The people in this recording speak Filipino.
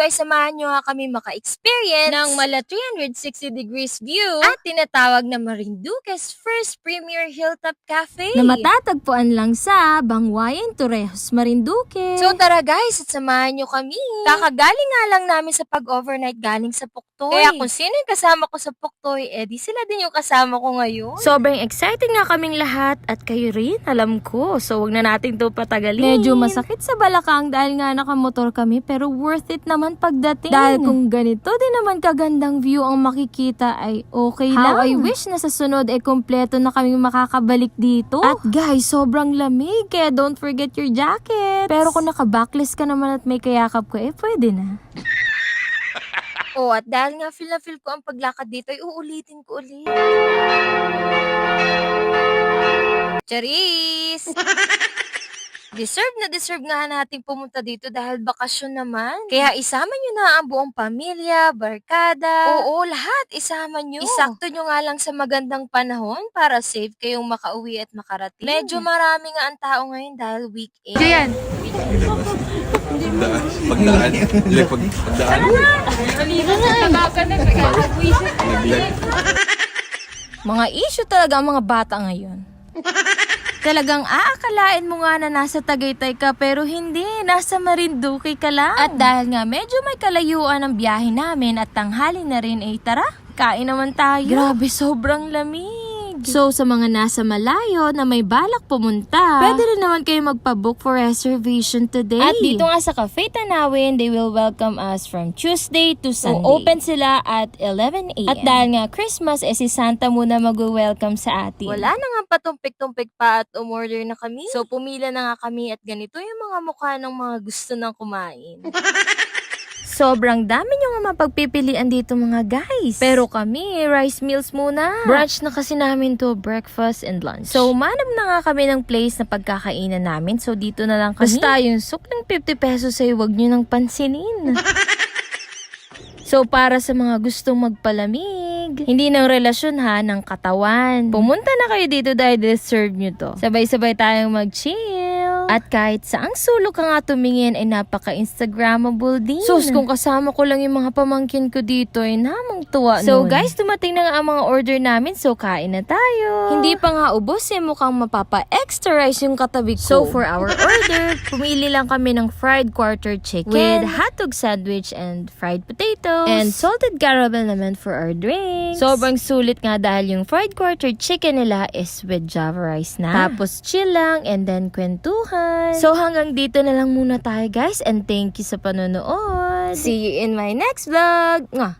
guys, samahan nyo nga kami maka-experience ng mala 360 degrees view at tinatawag na Marinduque's first premier hilltop cafe na matatagpuan lang sa Banguayan, Torrejos, Marinduque. So tara guys, at samahan nyo kami. Kakagaling nga lang namin sa pag-overnight galing sa Puktoy. Kaya kung sino yung kasama ko sa Puktoy, di sila din yung kasama ko ngayon. Sobrang excited nga kaming lahat at kayo rin, alam ko. So wag na natin to patagalin. Medyo masakit sa balakang dahil nga nakamotor kami pero worth it naman pagdating. Dahil kung ganito din naman kagandang view ang makikita ay okay lang. How I wish na sa sunod kompleto na kaming makakabalik dito. At guys, sobrang lamig kaya don't forget your jacket. Pero kung naka-backless ka naman at may kayakap ko, pwede na. At dahil nga feel na feel ko ang paglakad dito, ay uulitin ko ulit. Charis! Deserve nga nating pumunta dito dahil bakasyon naman. Kaya isama nyo na ang buong pamilya, barkada. Oo, lahat isama nyo. Isakto nyo nga lang sa magandang panahon para safe kayong makauwi at makarating. Medyo marami nga ang tao ngayon dahil weekend. Diyan! Pagdaan. Pagdaan. Mga issue talaga ang mga bata ngayon. Talagang aakalain mo nga na nasa Tagaytay ka pero hindi, nasa Marinduque ka lang. At dahil nga medyo may kalayuan ang biyahe namin at tanghali na rin tara, kain naman tayo. Grabe, sobrang lamig. So sa mga nasa malayo na may balak pumunta, pwede rin naman kayo magpabook for reservation today. At dito nga sa Cafe Tanawin, they will welcome us from Tuesday to Sunday. So open sila at 11 a.m. At dahil nga Christmas, si Santa muna mag-welcome sa atin. Wala na nga patumpik-tumpik pa at umorder na kami. So pumila na nga kami at ganito yung mga mukha ng mga gusto nang kumain. Sobrang dami nyo nga mapagpipilian dito mga guys. Pero kami, rice meals muna. Brunch na kasi namin to, breakfast and lunch. So, manap na nga kami ng place na pagkakainan namin. So, dito na lang kami. Basta yung sukling 50 pesos ay huwag nyo nang pansinin. So, para sa mga gustong magpalamig, hindi ng relasyon ha, ng katawan. Pumunta na kayo dito dahil deserve nyo to. Sabay-sabay tayong mag-chill. At kahit saang sulok ka nga tumingin ay napaka-instagrammable din. Sus, kung kasama ko lang yung mga pamangkin ko dito ay namang tuwa So nun. Guys, dumating na nga ang mga order namin so kain na tayo. Hindi pa nga ubos mukhang mapapa-extra rice yung katabi ko. So for our order, pumili lang kami ng fried quarter chicken with hotdog sandwich and fried potatoes. And salted caramel naman for our drinks. Sobrang sulit nga dahil yung fried quarter chicken nila is with java rice na. Tapos chill lang and then kwentuhan. So hanggang dito na lang muna tayo guys and thank you sa panonood. See you in my next vlog. Mwah!